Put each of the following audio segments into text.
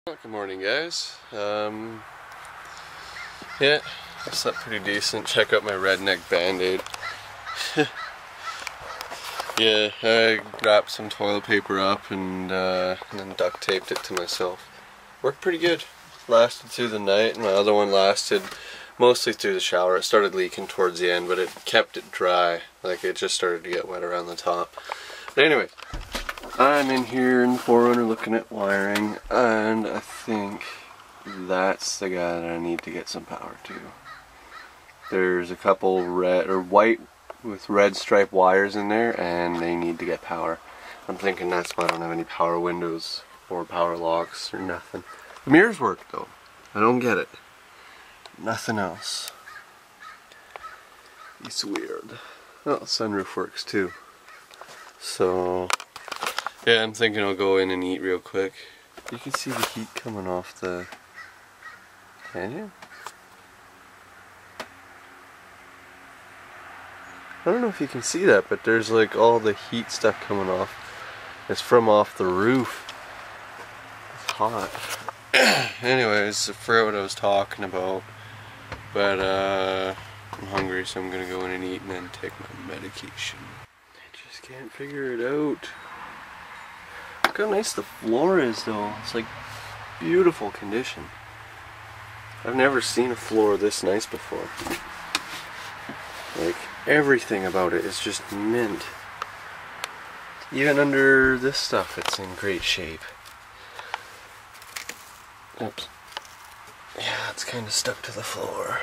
Good morning, guys. Yeah, I slept pretty decent. Check out my redneck band-aid. Yeah, I wrapped some toilet paper up and then duct taped it to myself. Worked pretty good. Lasted through the night, and my other one lasted mostly through the shower. It started leaking towards the end, but it kept it dry. Like, it just started to get wet around the top. But anyway, I'm in here in the 4Runner looking at wiring, and I think that's the guy that I need to get some power to. There's a couple red or white with red stripe wires in there, and they need to get power. I'm thinking that's why I don't have any power windows or power locks or nothing. The mirrors work though. I don't get it. Nothing else. It's weird. Oh, sunroof works too. So yeah, I'm thinking I'll go in and eat real quick. You can see the heat coming off the... Can you? I don't know if you can see that, but there's like all the heat stuff coming off. It's from off the roof. It's hot. Anyways, I forgot what I was talking about. But I'm hungry, so I'm gonna go in and eat and then take my medication. I just can't figure it out. Look how nice the floor is though. It's like beautiful condition. I've never seen a floor this nice before. Like, everything about it is just mint. Even under this stuff, it's in great shape. Oops. Yeah, it's kind of stuck to the floor.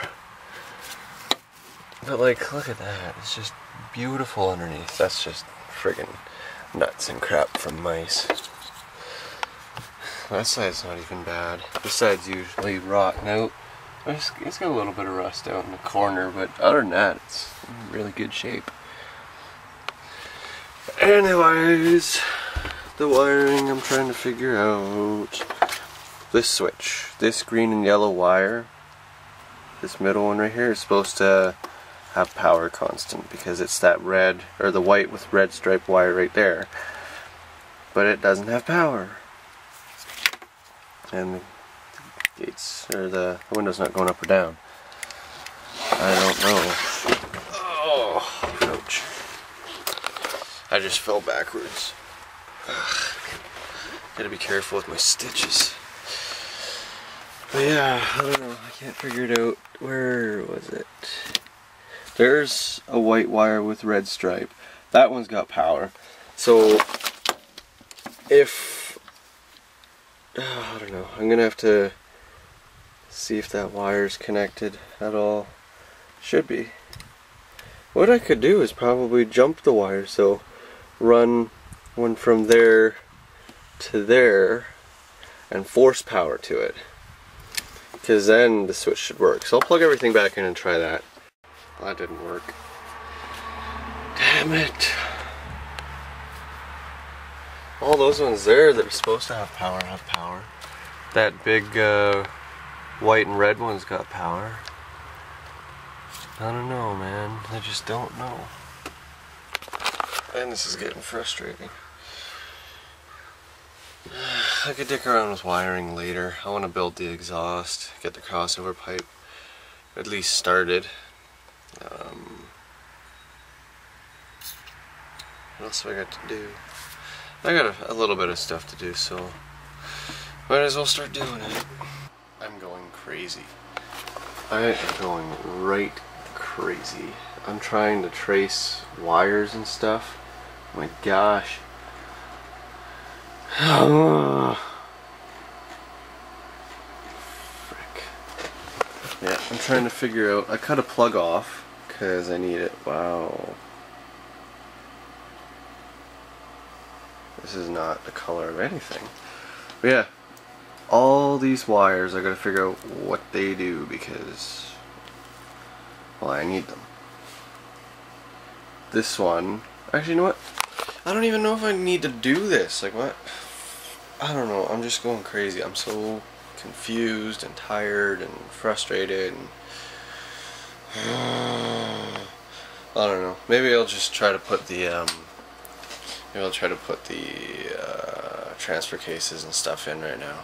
But like, look at that. It's just beautiful underneath. That's just friggin' nuts and crap from mice. That side's not even bad. This side's usually rotten out. It's got a little bit of rust out in the corner, but other than that, it's in really good shape. Anyways, the wiring I'm trying to figure out. This switch, this green and yellow wire, this middle one right here is supposed to have power constant because it's that red, or the white with red striped wire right there. But it doesn't have power. And the gates, or the window's not going up or down. I don't know. Oh, ouch. I just fell backwards. Ugh. Gotta be careful with my stitches. But yeah, I don't know, I can't figure it out. Where was it? There's a white wire with red stripe. That one's got power. So, if... I don't know, I'm gonna have to see if that wire's connected at all. Should be. What I could do is probably jump the wire, so run one from there to there and force power to it. Because then the switch should work. So I'll plug everything back in and try that. Well, that didn't work. Damn it. All those ones there that are supposed to have power. That big white and red one's got power. I don't know, man. I just don't know. And this is getting frustrating. I could dick around with wiring later. I want to build the exhaust, get the crossover pipe at least started. What else have I got to do? I got a little bit of stuff to do, so might as well start doing it. I'm going crazy. I am going right crazy. I'm trying to trace wires and stuff. Oh my gosh. Frick. Yeah, I'm trying to figure out. I cut a plug off because I need it. Wow. This is not the color of anything. But yeah, all these wires I gotta figure out what they do because, well, I need them. This one, actually, you know what? I don't even know if I need to do this. Like, what? I don't know. I'm just going crazy. I'm so confused and tired and frustrated. And I don't know. Maybe I'll just try to put the transfer cases and stuff in right now.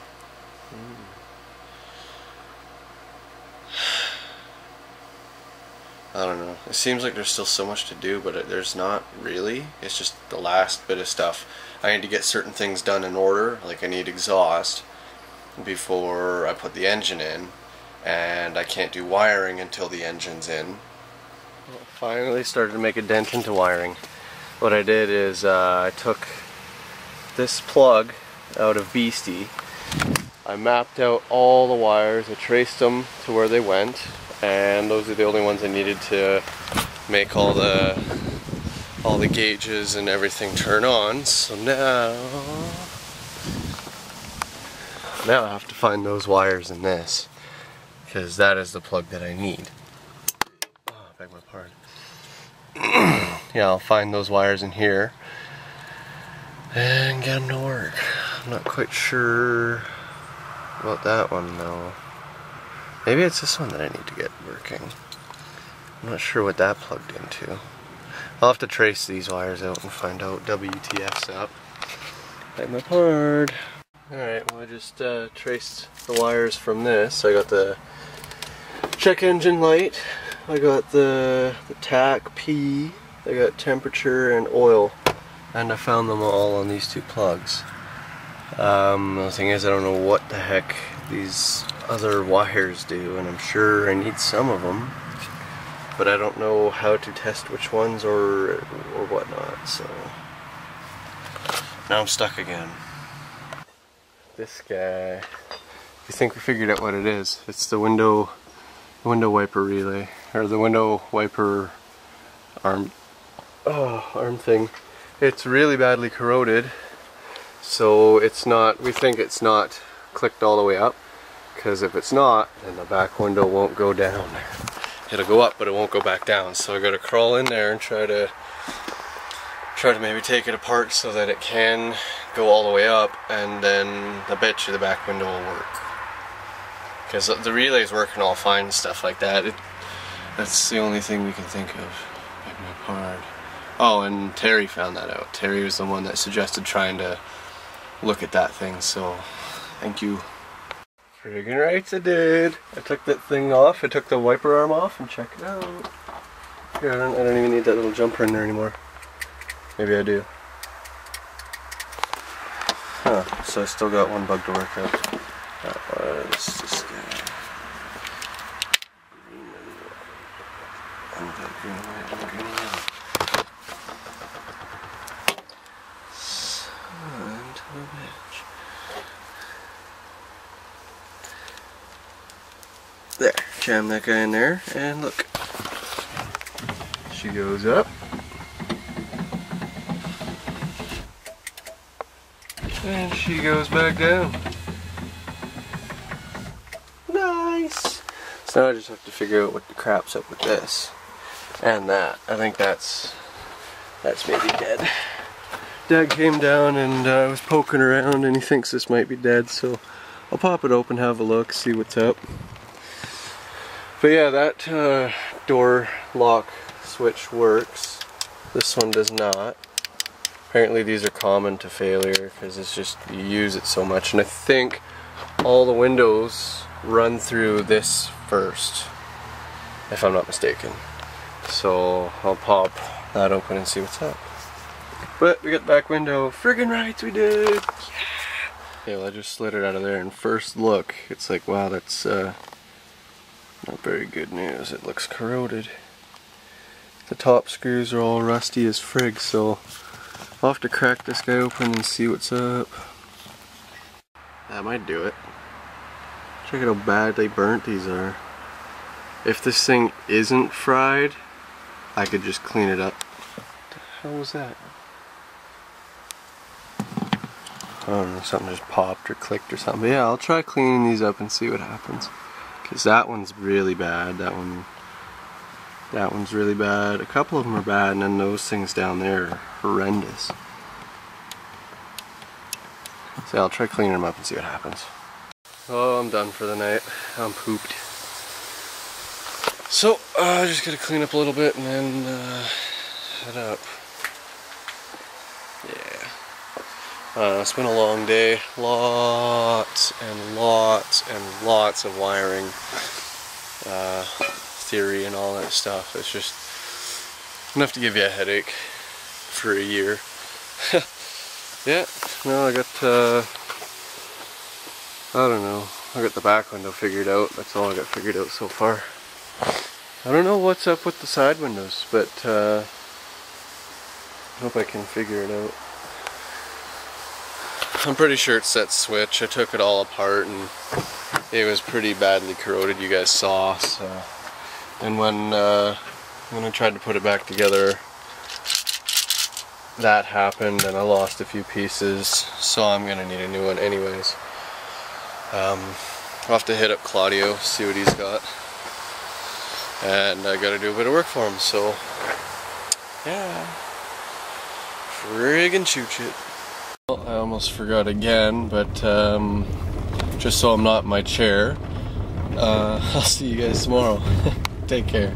I don't know. It seems like there's still so much to do, but there's not really. It's just the last bit of stuff. I need to get certain things done in order. Like I need exhaust before I put the engine in, and I can't do wiring until the engine's in. Well, finally started to make a dent into wiring. What I did is I took this plug out of Beastie. I mapped out all the wires, I traced them to where they went, and those are the only ones I needed to make all the gauges and everything turn on. So now I have to find those wires in this, because that is the plug that I need. Oh, I beg my pardon. Yeah, I'll find those wires in here and get them to work. I'm not quite sure about that one though. Maybe it's this one that I need to get working. I'm not sure what that plugged into. I'll have to trace these wires out and find out WTF's up. Beg my pardon. Alright, well I just traced the wires from this. I got the check engine light, I got the tack P, I got temperature and oil, and I found them all on these two plugs. The thing is, I don't know what the heck these other wires do, and I'm sure I need some of them, but I don't know how to test which ones or whatnot, so now I'm stuck again. This guy, I think we figured out what it is. It's the window wiper relay, or the window wiper arm thing. It's really badly corroded, so it's not, we think it's not clicked all the way up, because if it's not, then the back window won't go down. It'll go up, but it won't go back down, so I gotta crawl in there and try to maybe take it apart so that it can go all the way up, and then I bet you the back window will work. Because the relay's working all fine and stuff like that. That's the only thing we can think of. Beg my pardon. Oh, and Terry found that out. Terry was the one that suggested trying to look at that thing, so thank you. Friggin' right I did. I took that thing off, I took the wiper arm off, and check it out. Here, I don't even need that little jumper in there anymore. Maybe I do. Huh, so I still got one bug to work out. That was this guy. Green and green and white and green and yellow. Son of a bitch. There, jam that guy in there, and look. She goes up. And she goes back down. Nice! So now I just have to figure out what the crap's up with this. And that. I think that's maybe dead. Dad came down and I was poking around and he thinks this might be dead, so I'll pop it open, have a look, see what's up. But yeah, that door lock switch works. This one does not. Apparently these are common to failure because it's just, you use it so much, and I think all the windows run through this first, if I'm not mistaken. So I'll pop that open and see what's up. But we got the back window, friggin' right we did! Yeah! Okay, well I just slid it out of there, and first look, it's like, wow, that's not very good news. It looks corroded. The top screws are all rusty as frig, so I'll have to crack this guy open and see what's up. That might do it. Check out how badly burnt these are. If this thing isn't fried, I could just clean it up. What the hell was that? I don't know, something just popped or clicked or something. But yeah, I'll try cleaning these up and see what happens. Because that one's really bad. That one's really bad. A couple of them are bad, and then those things down there are horrendous. So I'll try cleaning them up and see what happens. Oh, I'm done for the night. I'm pooped. So, I just gotta clean up a little bit and then head up. Yeah. It's been a long day. Lots and lots and lots of wiring, theory and all that stuff. It's just enough to give you a headache for a year. Yeah, no, I got, I don't know, I got the back window figured out. That's all I got figured out so far. I don't know what's up with the side windows, but I hope I can figure it out. I'm pretty sure it's that switch. I took it all apart and it was pretty badly corroded, you guys saw. So, and when I tried to put it back together, that happened and I lost a few pieces, so I'm gonna need a new one anyways. I'll have to hit up Claudio, see what he's got, and I gotta do a bit of work for him, so yeah, friggin' choo-choo. Well, I almost forgot again, but just so I'm not in my chair, I'll see you guys tomorrow. Take care.